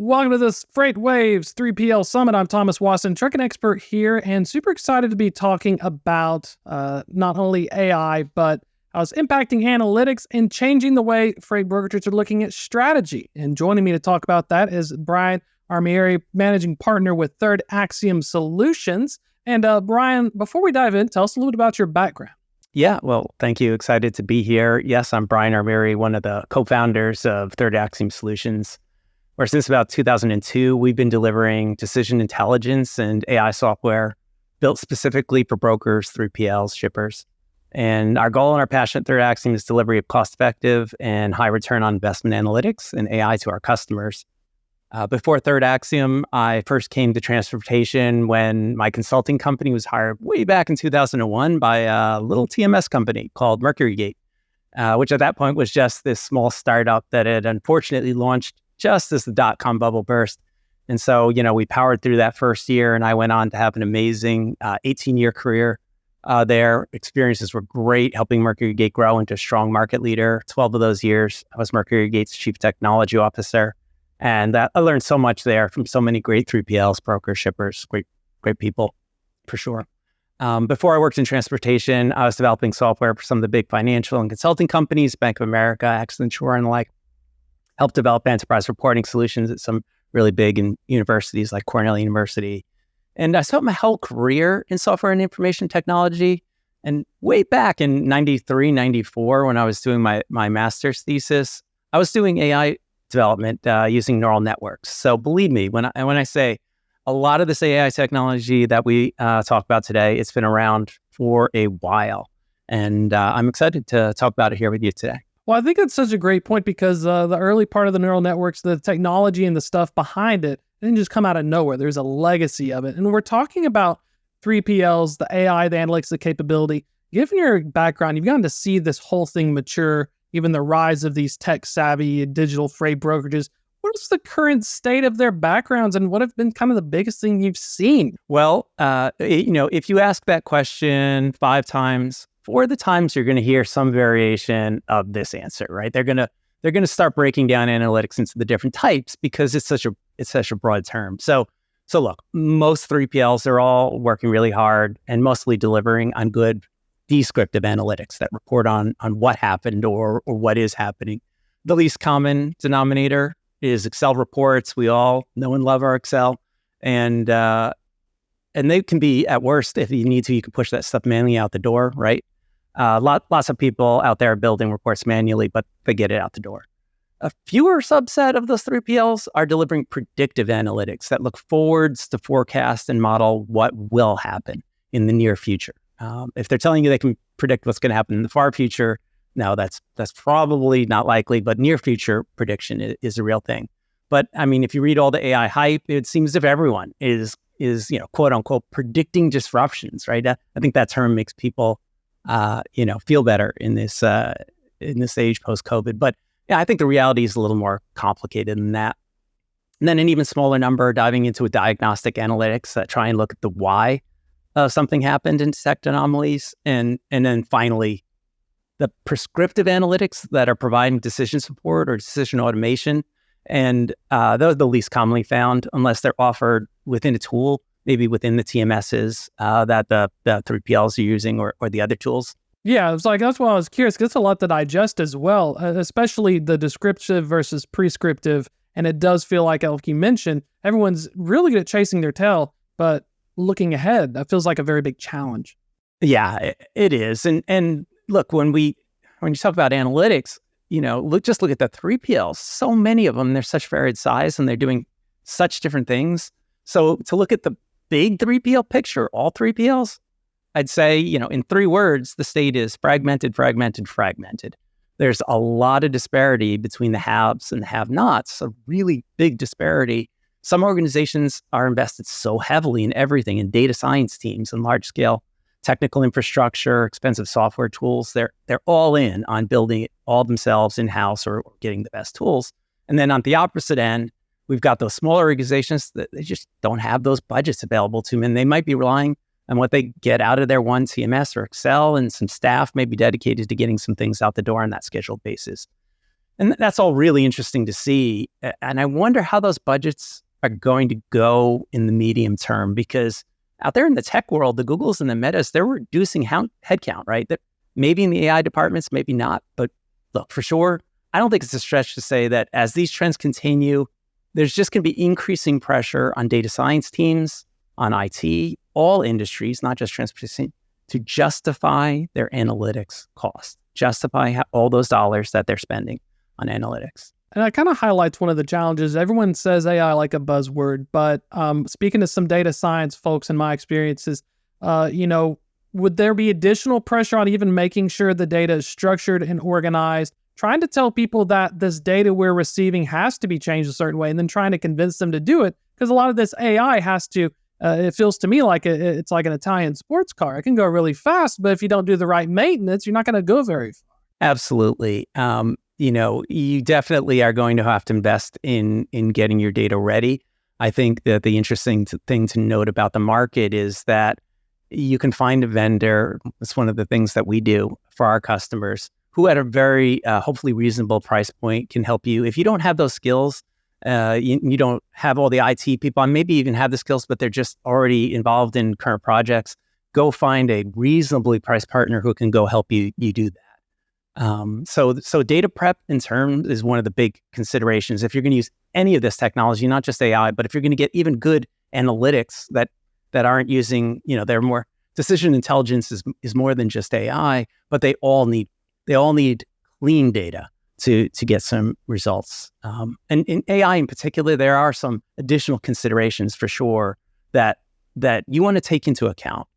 Welcome to this FreightWaves 3PL Summit. I'm Thomas Wasson, trucking expert here, and super excited to be talking about not only AI, but how it's impacting analytics and changing the way freight brokerages are looking at strategy. And joining me to talk about that is Brian Armieri, managing partner with Third Axiom Solutions. And Brian, before we dive in, tell us a little bit about your background. Yeah, well, thank you. Excited to be here. Yes, I'm Brian Armieri, one of the co-founders of Third Axiom Solutions, where since about 2002, we've been delivering decision intelligence and AI software built specifically for brokers, 3PLs, shippers. And our goal and our passion at Third Axiom is delivery of cost-effective and high return on investment analytics and AI to our customers. Before Third Axiom, I first came to transportation when my consulting company was hired way back in 2001 by a little TMS company called MercuryGate, which at that point was just this small startup that had unfortunately launched just as the dot-com bubble burst. And so, we powered through that first year, and I went on to have an amazing 18-year career there. Experiences were great, helping MercuryGate grow into a strong market leader. 12 of those years, I was MercuryGate's chief technology officer. And I learned so much there from so many great 3PLs, brokers, shippers, great people, for sure. Before I worked in transportation, I was developing software for some of the big financial and consulting companies, Bank of America, Accenture, and the like. Helped develop enterprise reporting solutions at some really big universities like Cornell University. And I spent my whole career in software and information technology. And way back in 93, 94, when I was doing my master's thesis, I was doing AI development using neural networks. So believe me, when I say a lot of this AI technology that we talk about today, it's been around for a while. And I'm excited to talk about it here with you today. Well, I think that's such a great point because the early part of the neural networks, the technology and the stuff behind it, didn't just come out of nowhere. There's a legacy of it. And we're talking about 3PLs, the AI, the analytics, the capability. Given your background, you've gotten to see this whole thing mature, even the rise of these tech-savvy digital freight brokerages. What is the current state of their backgrounds, and what have been kind of the biggest thing you've seen? Well, if you ask that question 5 times, 4 of the times you're going to hear some variation of this answer, right? They're going to start breaking down analytics into the different types because it's such a broad term. So look, most 3PLs are all working really hard and mostly delivering on good descriptive analytics that report on what happened or what is happening. The least common denominator is Excel reports. We all know and love our Excel, and they can be, at worst, if you need to, you can push that stuff manually out the door, right? Lots of people out there building reports manually, but they get it out the door. A fewer subset of those 3PLs are delivering predictive analytics that look forwards to forecast and model what will happen in the near future. If they're telling you they can predict what's going to happen in the far future, no, that's probably not likely, but near future prediction is a real thing. But I mean, if you read all the AI hype, it seems as if everyone is quote unquote predicting disruptions, right? I think that term makes people feel better in this age post-COVID. But yeah, I think the reality is a little more complicated than that. And then an even smaller number diving into a diagnostic analytics that try and look at the why something happened and detect anomalies. And then finally, the prescriptive analytics that are providing decision support or decision automation. And those are the least commonly found unless they're offered within a tool, maybe within the TMSs that the 3PLs are using or the other tools. Yeah, it's like, that's why I was curious, because it's a lot to digest as well, especially the descriptive versus prescriptive. And it does feel like you mentioned, everyone's really good at chasing their tail, but looking ahead, that feels like a very big challenge. Yeah, it is. And look, when you talk about analytics, look at the 3PLs. So many of them, they're such varied size and they're doing such different things. So to look at the big 3PL picture, all 3PLs, I'd say, in 3 words, the state is fragmented, fragmented, fragmented. There's a lot of disparity between the haves and the have-nots, a really big disparity. Some organizations are invested so heavily in everything, in data science teams and large-scale technical infrastructure, expensive software tools. They're all in on building it all themselves in-house or getting the best tools. And then on the opposite end, we've got those smaller organizations that they just don't have those budgets available to them, and they might be relying on what they get out of their one TMS or Excel, and some staff may be dedicated to getting some things out the door on that scheduled basis. And that's all really interesting to see. And I wonder how those budgets are going to go in the medium term, because out there in the tech world, the Googles and the Metas, they're reducing headcount, right? That maybe in the AI departments, maybe not. But look, for sure, I don't think it's a stretch to say that as these trends continue, there's just going to be increasing pressure on data science teams, on IT, all industries, not just transportation, to justify their analytics cost, justify all those dollars that they're spending on analytics. And that kind of highlights one of the challenges. Everyone says AI like a buzzword, but speaking to some data science folks in my experiences, would there be additional pressure on even making sure the data is structured and organized, trying to tell people that this data we're receiving has to be changed a certain way, and then trying to convince them to do it? Because a lot of this AI has to, it feels to me like it's like an Italian sports car. It can go really fast, but if you don't do the right maintenance, you're not going to go very far. Absolutely. You definitely are going to have to invest in getting your data ready. I think that the interesting thing to note about the market is that you can find a vendor. It's one of the things that we do for our customers, who at a very hopefully reasonable price point can help you. If you don't have those skills, you don't have all the IT people, and maybe even have the skills, but they're just already involved in current projects, go find a reasonably priced partner who can go help you do that. So data prep in terms is one of the big considerations. If you're going to use any of this technology, not just AI, but if you're going to get even good analytics that aren't using, they're more decision intelligence is more than just AI, but they all need clean data to get some results. And in AI in particular, there are some additional considerations for sure that you want to take into account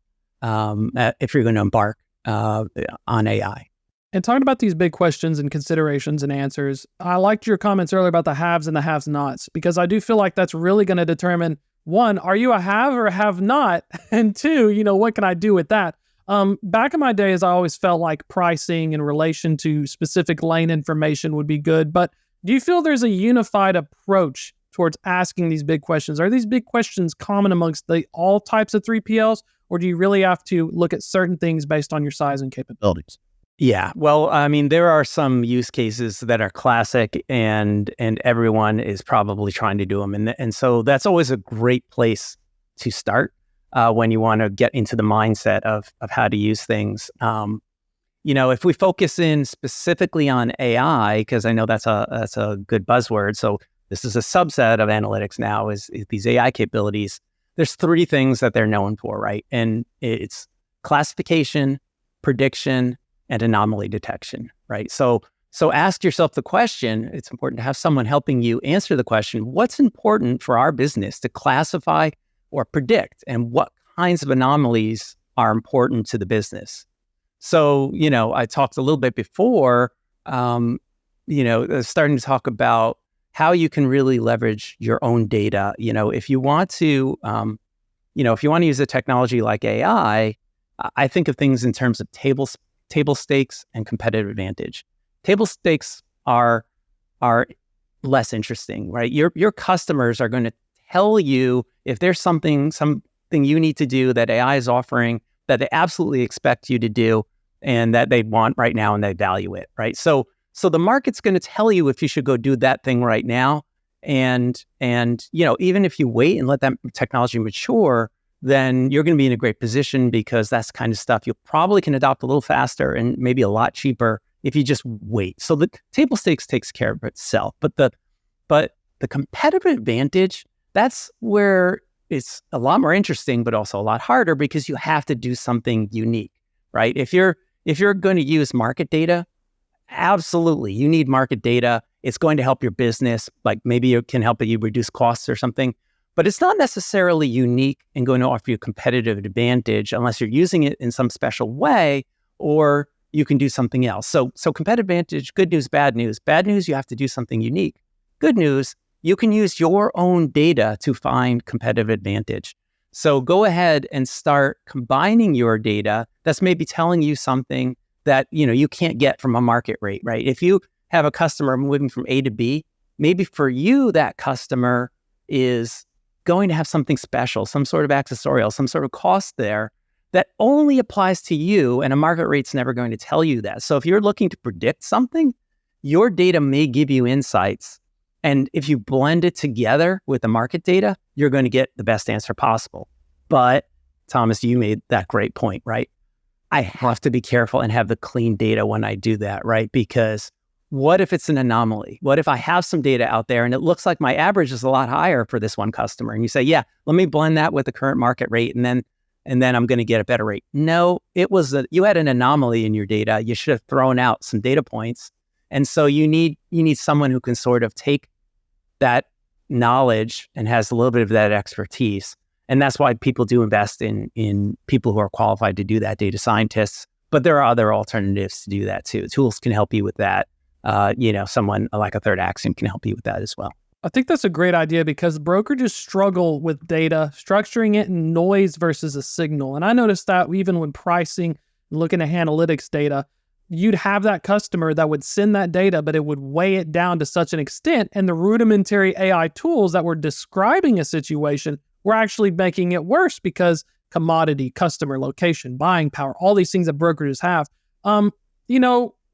if you're going to embark on AI. And talking about these big questions and considerations and answers, I liked your comments earlier about the haves and the have-nots, because I do feel like that's really going to determine, one, are you a have or a have-not? And two, what can I do with that? Back in my days, I always felt like pricing in relation to specific lane information would be good. But do you feel there's a unified approach towards asking these big questions? Are these big questions common amongst all types of 3PLs, or do you really have to look at certain things based on your size and capabilities? Yeah, well, I mean, there are some use cases that are classic, and everyone is probably trying to do them, and so that's always a great place to start when you want to get into the mindset of how to use things. If we focus in specifically on AI, because I know that's a good buzzword, so this is a subset of analytics now is these AI capabilities. There's three things that they're known for, right? And it's classification, prediction, and anomaly detection, right? So ask yourself the question. It's important to have someone helping you answer the question, what's important for our business to classify or predict, and what kinds of anomalies are important to the business? So, I talked a little bit before, starting to talk about how you can really leverage your own data. If you want to, use a technology like AI, I think of things in terms of table stakes and competitive advantage. Table stakes are less interesting, right? Your customers are going to tell you if there's something you need to do that AI is offering that they absolutely expect you to do and that they want right now and they value it, right? So the market's going to tell you if you should go do that thing right now, and even if you wait and let that technology mature, then you're going to be in a great position, because that's the kind of stuff you probably can adopt a little faster and maybe a lot cheaper if you just wait. So the table stakes takes care of itself. But the competitive advantage, that's where it's a lot more interesting, but also a lot harder, because you have to do something unique, right? If you're going to use market data, absolutely, you need market data. It's going to help your business. Like maybe it can help you reduce costs or something. But it's not necessarily unique and going to offer you a competitive advantage unless you're using it in some special way, or you can do something else. So competitive advantage, good news, bad news. Bad news, you have to do something unique. Good news, you can use your own data to find competitive advantage. So go ahead and start combining your data that's maybe telling you something that you can't get from a market rate, right? If you have a customer moving from A to B, maybe for you that customer is going to have something special, some sort of accessorial, some sort of cost there that only applies to you, and a market rate's never going to tell you that. So if you're looking to predict something, your data may give you insights. And if you blend it together with the market data, you're going to get the best answer possible. But Thomas, you made that great point, right? I have to be careful and have the clean data when I do that, right? Because what if it's an anomaly? What if I have some data out there and it looks like my average is a lot higher for this one customer? And you say, yeah, let me blend that with the current market rate and then I'm going to get a better rate. No, you had an anomaly in your data. You should have thrown out some data points. And so you need someone who can sort of take that knowledge and has a little bit of that expertise. And that's why people do invest in people who are qualified to do that, data scientists. But there are other alternatives to do that too. Tools can help you with that. Someone like a Third Axiom can help you with that as well. I think that's a great idea because brokerages struggle with data, structuring it in noise versus a signal. And I noticed that even when pricing, looking at analytics data, you'd have that customer that would send that data, but it would weigh it down to such an extent. And the rudimentary AI tools that were describing a situation were actually making it worse because commodity, customer, location, buying power, all these things that brokerages have.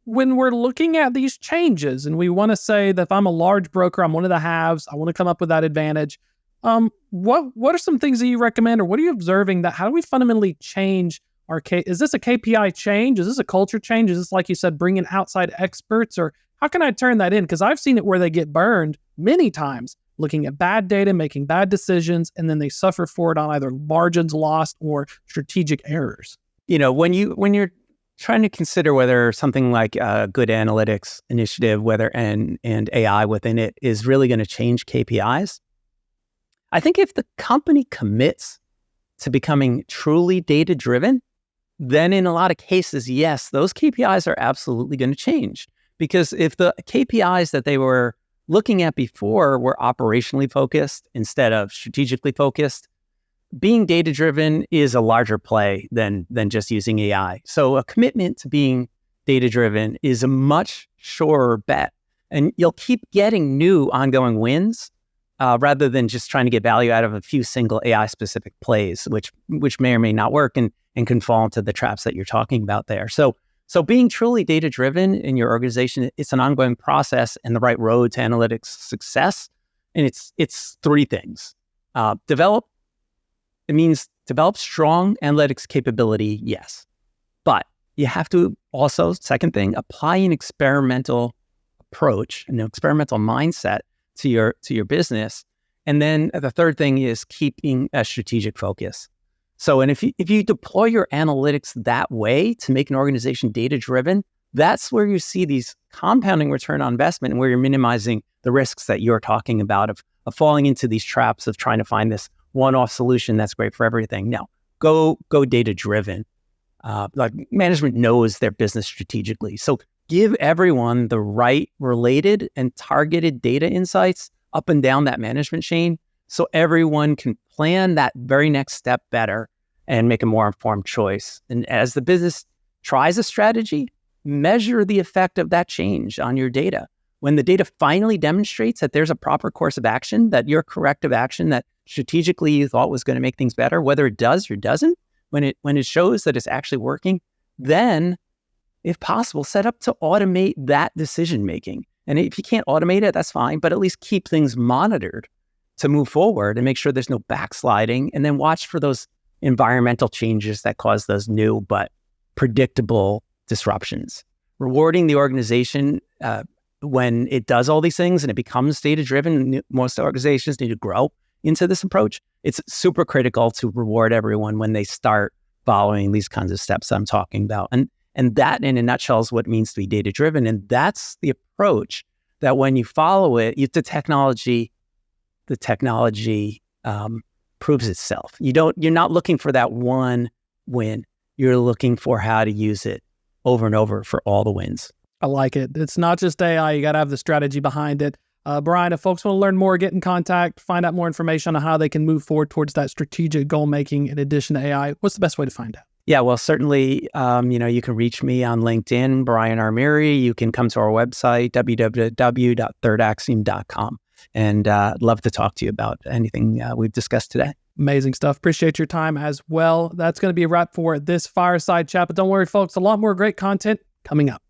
When we're looking at these changes and we want to say that if I'm a large broker, I'm one of the haves, I want to come up with that advantage. What are some things that you recommend or what are you observing that how do we fundamentally change our is this a KPI change? Is this a culture change? Is this, like you said, bringing outside experts or how can I turn that in? Because I've seen it where they get burned many times looking at bad data, making bad decisions, and then they suffer for it on either margins lost or strategic errors. When you're trying to consider whether something like a good analytics initiative, and AI within it is really going to change KPIs, I think if the company commits to becoming truly data-driven, then in a lot of cases, yes, those KPIs are absolutely going to change. Because if the KPIs that they were looking at before were operationally focused instead of strategically focused, being data-driven is a larger play than just using AI. So a commitment to being data-driven is a much surer bet. And you'll keep getting new ongoing wins rather than just trying to get value out of a few single AI-specific plays, which may or may not work and can fall into the traps that you're talking about there. So being truly data-driven in your organization, it's an ongoing process and the right road to analytics success. And it's three things. Develop strong analytics capability, yes. But you have to also, second thing, apply an experimental approach, an experimental mindset to your business. And then the third thing is keeping a strategic focus. So, and if you deploy your analytics that way to make an organization data-driven, that's where you see these compounding return on investment and where you're minimizing the risks that you're talking about of falling into these traps of trying to find this one-off solution that's great for everything. No, go data-driven. Like management knows their business strategically. So give everyone the right related and targeted data insights up and down that management chain so everyone can plan that very next step better and make a more informed choice. And as the business tries a strategy, measure the effect of that change on your data. When the data finally demonstrates that there's a proper course of action, that your corrective action that strategically you thought was going to make things better, whether it does or doesn't, when it shows that it's actually working, then, if possible, set up to automate that decision making. And if you can't automate it, that's fine, but at least keep things monitored to move forward and make sure there's no backsliding, and then watch for those environmental changes that cause those new but predictable disruptions. Rewarding the organization when it does all these things and it becomes data-driven, most organizations need to grow into this approach. It's super critical to reward everyone when they start following these kinds of steps I'm talking about. And that, in a nutshell, is what it means to be data-driven. And that's the approach that when you follow it, the technology proves itself. You're not looking for that one win. You're looking for how to use it over and over for all the wins. I like it. It's not just AI. You got to have the strategy behind it. Brian, if folks want to learn more, get in contact, find out more information on how they can move forward towards that strategic goal making in addition to AI, what's the best way to find out? Yeah, well, certainly, you can reach me on LinkedIn, Brian Armieri. You can come to our website, www.thirdaxiom.com. And I'd love to talk to you about anything we've discussed today. Amazing stuff. Appreciate your time as well. That's going to be a wrap for this fireside chat. But don't worry, folks, a lot more great content coming up.